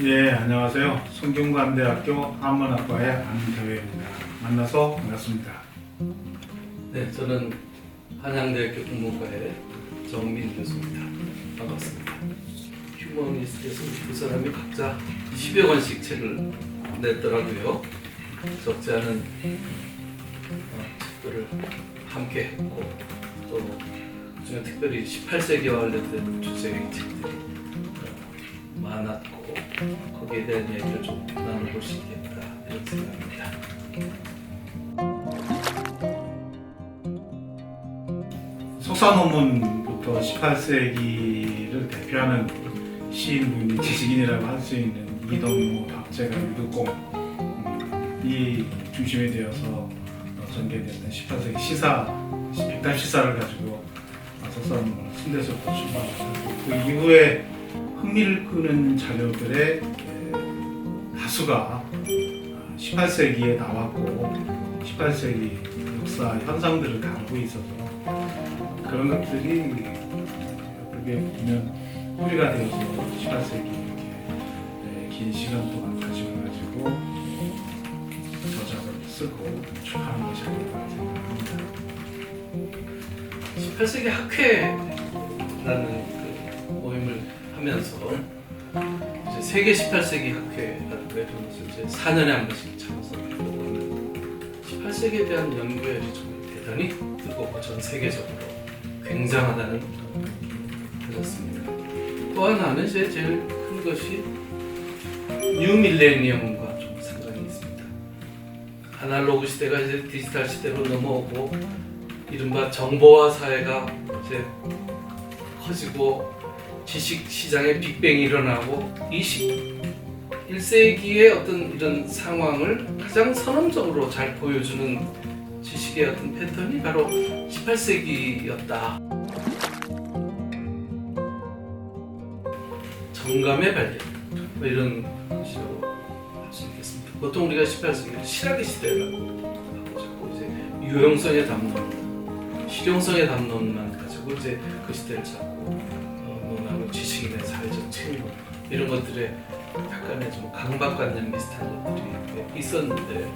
예, 안녕하세요. 성균관대학교 한문학과의 안대회입니다. 만나서 반갑습니다. 네, 저는 한양대학교 국문과의 정민 교수입니다. 반갑습니다. 휴머니스트에서 두 사람이 각자 10여 권씩 책을 냈더라고요. 적지 않은 책들을 함께 했고, 또 그중에 특별히 18세기와 관련된 주제의 책들이 많았고, 거기에 대한 이야기를 좀 나눠볼 수 있겠다, 이런 생각입니다. 석사 논문부터 18세기를 대표하는 시인분이 지식인이라고 할 수 있는 이동무, 박재가, 유득공이 중심이 되어서 전개되었던 18세기 시사, 백담 시사를 가지고 석사 논문을 신대서부터 출판했고, 그 이후에 흥미를 끄는 자료들의 다수가 18세기에 나왔고 18세기 역사 현상들을 다루고 있어서 그런 것들이 어떻게 보면 뿌리가 되어서 18세기 이렇게 긴 시간 동안 가지고 저작을 쓰고 출판한 것이 아닌가 생각합니다. 18세기 학회라는 그 모임을 하면서 이제 세계 18세기 학회라는 거에 이제 4년에 한 번씩 참석하고 18세기에 대한 연구열이 정말 대단히 뜨겁고 전 세계적으로 굉장하다는 느낌을 가졌습니다. 또 하나는 이제 제일 큰 것이 뉴 밀레니엄과 좀 상관이 있습니다. 아날로그 시대가 이제 디지털 시대로 넘어오고 이른바 정보화 사회가 이제 커지고 지식 시장의 빅뱅이 일어나고 21세기의 어떤 이런 상황을 가장 선언적으로 잘 보여주는 지식의 어떤 패턴이 바로 18세기였다. 정감의 발견, 뭐 이런 것이라고 할 수 있겠습니다. 보통 우리가 18세기를 실학의 시대라고 하고 자꾸 이제 유형성의 담론, 실용성의 담론만 가지고 이제 그 시대를 잡고 논하고 지식인의 사회적 책무 이런 것들에 약간의 좀 강박관념 비슷한 것들이 있었는데,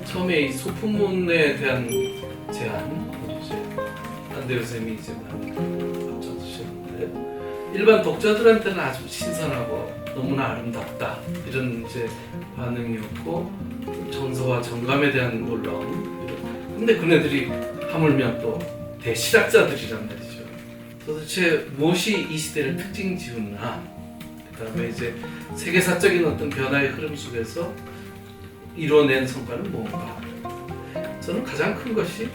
처음에 이 소품문에 대한 제안, 이제 안대호 쌤이 이제 많이 앞장서셨는데, 일반 독자들한테는 아주 신선하고 너무나 아름답다 이런 이제 반응이었고, 정서와 정감에 대한 물론, 근데 그네들이 하물며 또 대실학자들이란 말이죠. 도대체 무엇이 이 시대를 특징 지었나? 그 다음에 이제 세계사적인 어떤 변화의 흐름 속에서 이뤄낸 성과는 뭔가? 저는 가장 큰 것이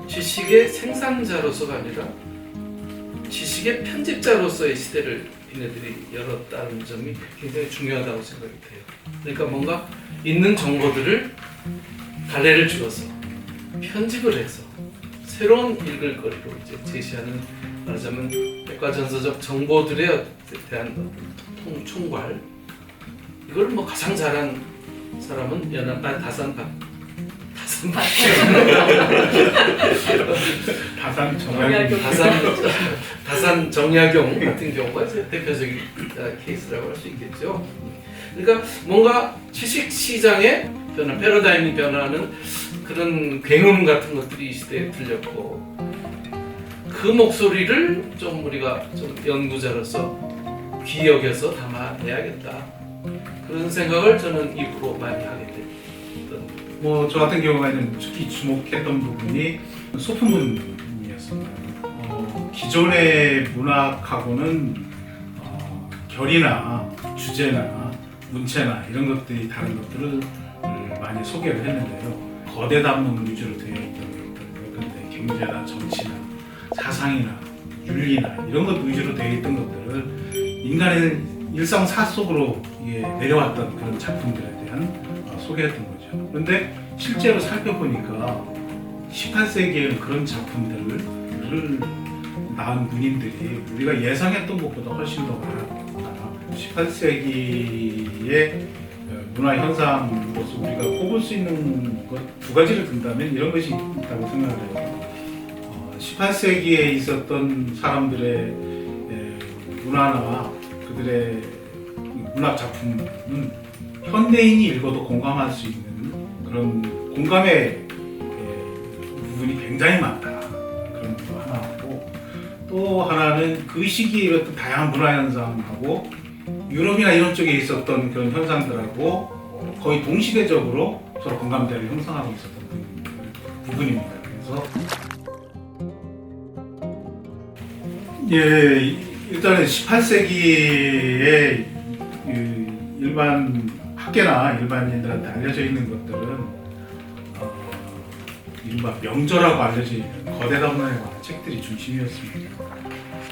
지식의 생산자로서가 아니라 지식의 편집자로서의 시대를 이네들이 열었다는 점이 굉장히 중요하다고 생각이 돼요. 그러니까 뭔가 있는 정보들을 갈래를 주어서 편집을 해서 새로운 읽을 거리로 이제 제시하는, 말하자면 백과전서적 정보들에 대한 총괄, 이걸 뭐 가장 잘한 사람은 다산 정약용 같은 경우가 이제 대표적인 케이스라고 할 수 있겠죠. 그러니까 뭔가 주식 시장의 변화, 패러다임이 변화하는 그런 굉음 같은 것들이 이 시대에 들렸고, 그 목소리를 좀 우리가 좀 연구자로서 귀여겨서 담아내야겠다, 그런 생각을 저는 이후로 많이 하게 됐던. 뭐 저 같은 경우에는 특히 주목했던 부분이 소품문이었습니다. 기존의 문학하고는 결이나 주제나 문체나 이런 것들이 다른 것들을 많이 소개를 했는데요. 거대 담론 위주로 되어 있던 것들, 그런데 경제나 정치나 사상이나 윤리나 이런 것 위주로 되어 있던 것들을 인간의 일상사 속으로 내려왔던 그런 작품들에 대한 소개했던 거죠. 그런데 실제로 살펴보니까 18세기에는 그런 작품들을 낳은 문인들이 우리가 예상했던 것보다 훨씬 더 많았다. 18세기의 문화 현상으로서 우리가 꼽을 수 있는 것 두 가지를 든다면 이런 것이 있다고 생각을 해요. 18세기에 있었던 사람들의 문화나 그들의 문학 작품은 현대인이 읽어도 공감할 수 있는 그런 공감의 부분이 굉장히 많다. 그런 거 하나고, 또 하나는 그 시기에 일어났던 다양한 문화 현상하고 유럽이나 이런 쪽에 있었던 그런 현상들하고 거의 동시대적으로 서로 공감대를 형성하고 있었던 그 부분입니다. 그래서 일단은 18세기에 일반 학계나 일반인들한테 알려져 있는 것들은 이른바 명저라고 알려져 있는 거대 담론에 관한 책들이 중심이었습니다.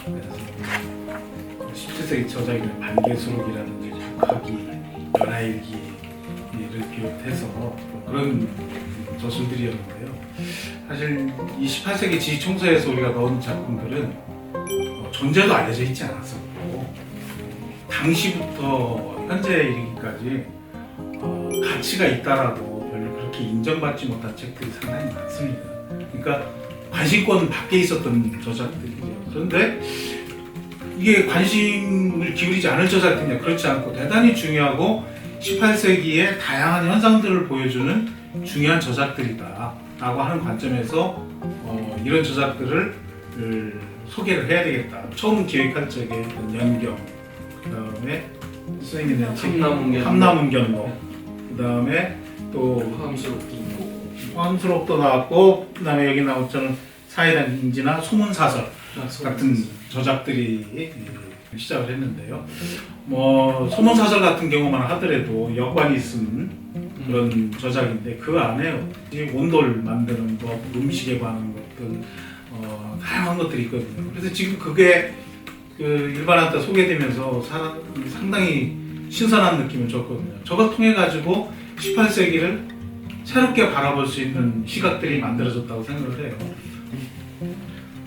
그래서 17세기 저자인 반개수록이라든지 북학기, 연하일기를 비롯해서 그런 저술들이었는데요. 사실 이 18세기 지청서에서 우리가 넣은 작품들은 존재도 알려져 있지 않았었고, 당시부터 현재에 이르기까지 가치가 있다라고 별로 그렇게 인정받지 못한 책들이 상당히 많습니다. 그러니까 관심권 밖에 있었던 저작들이죠. 그런데 이게 관심을 기울이지 않을 저작들이냐? 그렇지 않고 대단히 중요하고 18세기의 다양한 현상들을 보여주는 중요한 저작들이다 라고 하는 관점에서 이런 저작들을 소개를 해야 되겠다. 처음 기획할 적에 연경, 그 다음에 선생님의 함남운견록, 그 다음에 또 화음스럽도 나왔고, 그 다음에 여기 나온 저는 사회단 인지나 소문사설 같은 저작들이 시작을 했는데요. 뭐 소문사설 같은 경우만 하더라도 여관이 쓴 그런 저작인데 그 안에 온돌 만드는 것, 음식에 관한 것들, 다양한 것들이 있거든요. 그래서 지금 그게 그 일반한테 소개되면서 상당히 신선한 느낌을 줬거든요. 저걸 통해 가지고 18세기를 새롭게 바라볼 수 있는 시각들이 만들어졌다고 생각을 해요.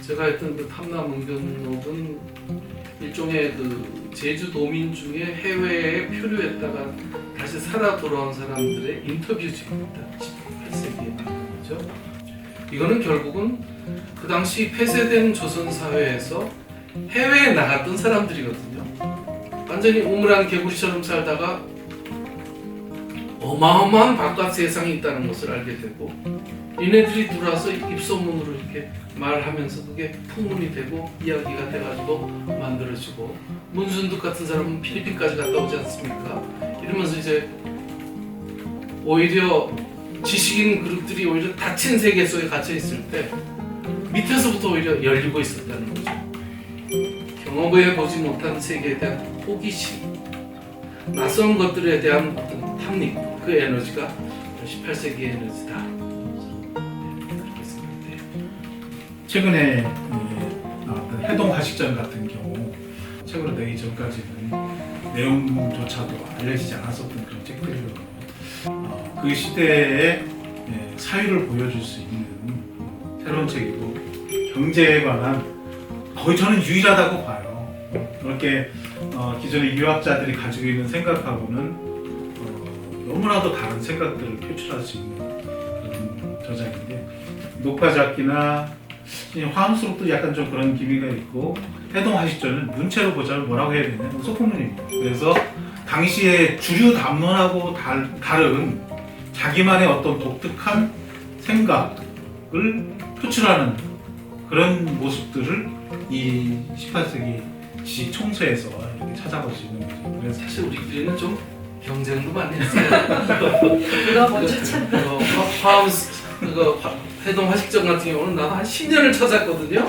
제가 했던 그 탐남운견록은 일종의 그 제주도민 중에 해외에 표류했다가 다시 살아 돌아온 사람들의 인터뷰집입니다. 18세기에 나온 거죠. 이거는 결국은 그 당시 폐쇄된 조선 사회에서 해외에 나갔던 사람들이거든요. 완전히 우물안 개구리처럼 살다가 어마어마한 바깥 세상이 있다는 것을 알게 되고, 얘네들이 들어와서 입소문으로 이렇게 말하면서 그게 풍문이 되고 이야기가 돼가지고 만들어지고, 문순득 같은 사람은 필리핀까지 갔다 오지 않습니까? 이러면서 이제 오히려 지식인 그룹들이 오히려 닫힌 세계 속에 갇혀 있을 때 밑에서부터 오히려 열리고 있었다는 거죠. 경험해 보지 못한 세계에 대한 호기심, 낯선 것들에 대한 어떤 탐닉, 그 에너지가 18세기의 에너지다. 그렇게 생각돼요. 최근에 나왔던 해동화식전 같은 경우 책으로 내기 전까지는 내용조차도 알려지지 않았었던 그런 책들이거든요. 그 시대의 사유를 보여줄 수 있는 새로운 책이고, 경제에 관한 거의 저는 유일하다고 봐요. 그렇게 기존의 유학자들이 가지고 있는 생각하고는 너무나도 다른 생각들을 표출할 수 있는 그런 저작인데, 녹화잡기나 화음수록도 약간 좀 그런 기미가 있고, 해동화식전은 문체로 보자면 뭐라고 해야 되냐, 소품문입니다. 그래서 당시의 주류 담론하고 다른 자기만의 어떤 독특한 생각을 표출하는 그런 모습들을 이 18세기 지청서에서 이렇게 찾아볼 수 있는 거죠. 그래서 사실 우리끼리는 좀 경쟁도 많이 했어요. 누가 먼저 찾나? 해동 화식전 같은 경우는 나도 한 10년을 찾았거든요.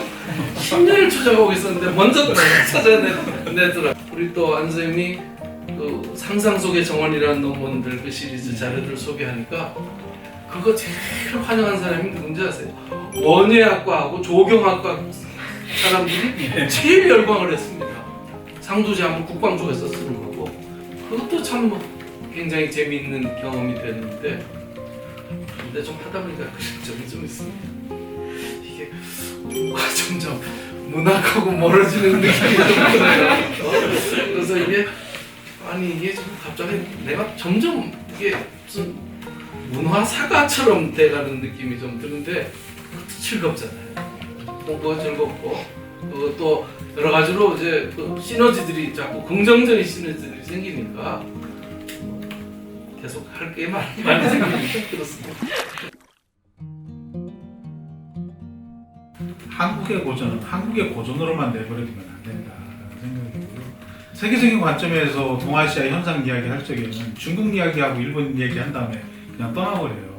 10년을 찾아보고 있었는데 먼저 찾아내더라. 우리 또 안 선생님이 그 상상 속의 정원이라는 논문들 그 시리즈 자료들을 소개하니까 그거 제일 환영한 사람이 누군지 아세요? 원예학과하고 조경학과 사람들이 제일 열광을 했습니다. 상도제하면 국방쪽에서 쓰는 거고, 그것도 참 굉장히 재미있는 경험이 됐는데, 근데 좀 하다 보니까 그런 점이 좀 있습니다. 이게 뭔가 점점 문학하고 멀어지는 느낌이 좀 들어요. 그래서 이게 좀 갑자기 내가 점점 이게 무슨 문화 사과처럼 돼가는 느낌이 좀 드는데, 그것도 즐겁잖아요. 공부가 즐겁고 그것도 여러 가지로 이제 그 시너지들이 자꾸 긍정적인 시너지들이 생기니까 계속 할 게 많이 생기니까 그렇습니다. 한국의 고전은 한국의 고전으로만 내버려두면 안 된다라는 생각이고요. 세계적인 관점에서 동아시아 현상 이야기 할 적에는 중국 이야기하고 일본 이야기 한 다음에 그냥 떠나버려요.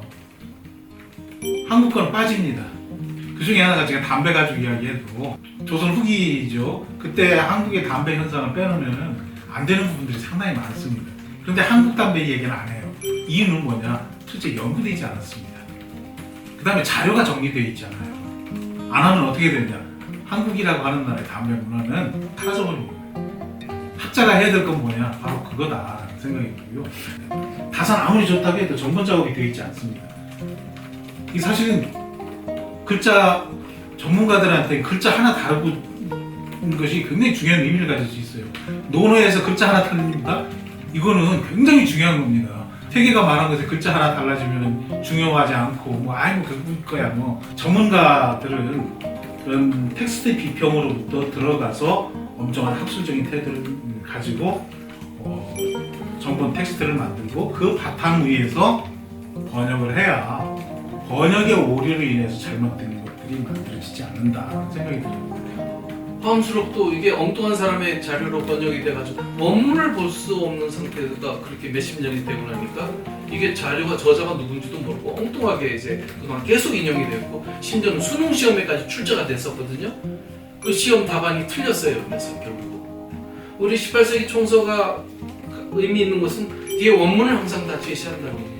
한국 건 빠집니다. 그 중에 하나가 제가 담배 가지고 이야기해도 조선 후기죠. 그때 한국의 담배 현상을 빼놓으면 안 되는 부분들이 상당히 많습니다. 그런데 한국 담배 얘기는 안 해요. 이유는 뭐냐? 실제 연구되지 않았습니다. 그 다음에 자료가 정리되어 있잖아요. 안 하면 어떻게 되냐? 한국이라고 하는 나라의 담배 문화는 사라져버린 거예요. 학자가 해야 될 건 뭐냐? 바로 그거다라는 생각이 들고요. 다산 아무리 좋다고 해도 전문 작업이 되어 있지 않습니다. 이 사실은 글자 전문가들한테 글자 하나 다루는 것이 굉장히 중요한 의미를 가질 수 있어요. 논어에서 글자 하나 틀린다? 이거는 굉장히 중요한 겁니다. 세계가 말한 것에 글자 하나 달라지면 중요하지 않고 뭐 아이고 그럴 거야 뭐 전문가들은 그런 텍스트 비평으로부터 들어가서 엄정한 학술적인 태도를 가지고 전본 텍스트를 만들고 그 바탕 위에서 번역을 해야 번역의 오류로 인해서 잘못된 것들이 만들어지지 않는다 생각이 듭니다. 다음수록 또 이게 엉뚱한 사람의 자료로 번역이 돼가지고 원문을 볼 수 없는 상태가 그렇게 몇십 년이 되고 나니까 이게 자료가 저자가 누군지도 모르고 엉뚱하게 이제 그동안 계속 인용이 됐고 심지어는 수능 시험에까지 출제가 됐었거든요. 그 시험 답안이 틀렸어요. 그래서 결국 우리 18세기 총서가 의미 있는 것은 뒤에 원문을 항상 다 제시한다는 겁니다.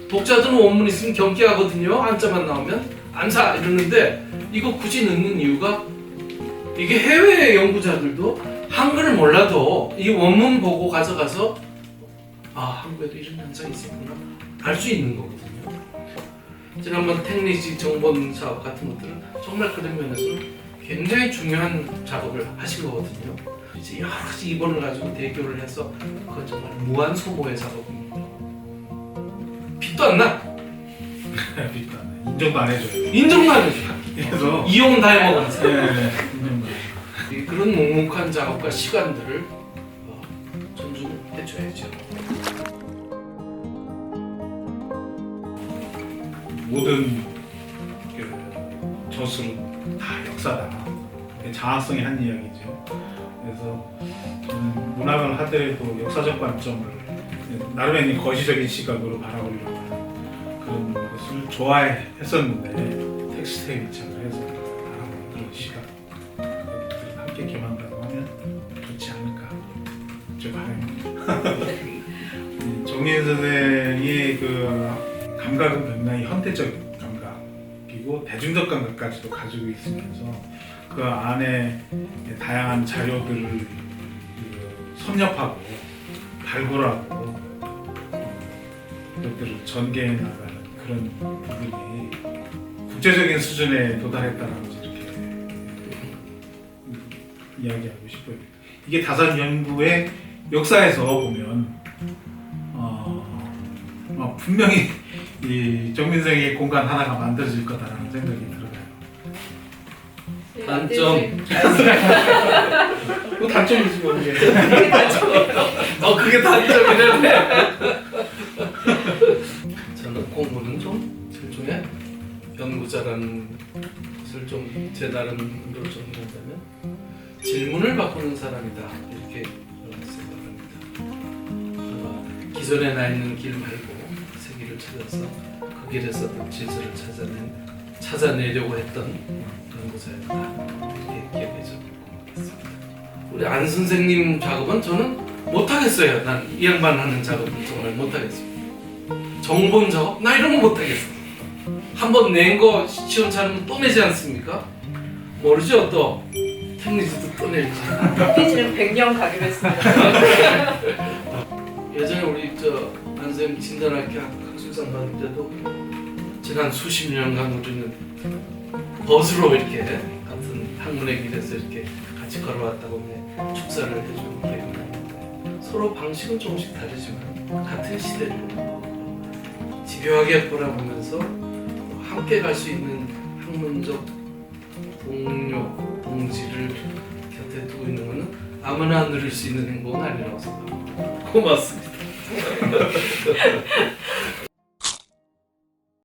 독자들은 원문 있으면 경계하거든요. 한자만 나오면 안사 이러는데 이거 굳이 넣는 이유가 이게 해외 연구자들도 한글을 몰라도 이 원문 보고 가져가서 아 한국에도 이런 현상이 있었구나 알 수 있는 거거든요. 지난번 텍니지 정본 사업 같은 것들은 정말 그런 면에서 굉장히 중요한 작업을 하신 거거든요. 이제 여러 가지 입원을 가지고 대교를 해서 그건 정말 무한 소모의 작업입니다. 빚도 안 나. 빚도 안 나. 인정도 안 해줘요. 인정도 안 해줘. 그래서 이용 다 해먹었어. 네, 인정도 안 그런 묵묵한 작업과 시간들을 존중해줘야죠. 모든 그 저술은 다 역사다. 장학성이 한 이야기죠. 그래서 문학을 하더라도 역사적 관점을 나름의 거시적인 시각으로 바라보려고 하는 그런 것을 좋아했었는데 텍스트에 입장을 해서 바라보는 그런 시각 그것들이 함께 겸한다고 하면 좋지 않을까 제 바람입니다. 정리현 선생의 그 감각은 굉장히 현대적 감각이고 대중적 감각까지도 가지고 있으면서 그 안에 다양한 자료들을 섭렵하고 발굴하고 그것들을 전개해 나가는 그런 부분이 국제적인 수준에 도달했다라고 이렇게 이야기하고 싶어요. 이게 다산 연구의 역사에서 보면 분명히 이 정민생의 공간 하나가 만들어질 거다라는 생각이 들어요. 단점. 뭐 단점이지 뭐 이게. 그게 단점이라네. 저는 공부는 좀 일종의 연구자라는 것을 좀 제 나름으로 좀 한다면 질문을 바꾸는 사람이다 이렇게 생각합니다. 기존에 나 있는 길 말고 새 길을 찾아서 그 길에서 질서를 찾아내려고 했던 연구자였다 이렇게 기억해 주고 있습니다. 우리 안 선생님 작업은 저는 못하겠어요. 난 이 양반 하는 작업은 정말 못하겠습니다. 정본 작업? 나 이런 거 못하겠어. 한번 낸 거 시원찮으면 또 내지 않습니까? 모르죠 또 텍니지도 또 낼지. 페이지는 100년 가기로 했습니다. 예전에 우리 안 선생님 진단학회 학술상 받을 때도 지난 수십 년간 우리는 벗으로 이렇게 같은 학문의 길에서 이렇게 같이 걸어왔다고 축사를 해주는 기억이 나는데 서로 방식은 조금씩 다르지만 같은 시대를 집요하게 바라보면서 함께 갈 수 있는 학문적 동료, 동지를 곁에 두고 있는 것은 아무나 누릴 수 있는 행복은 아니라고 생각합니다. 고맙습니다.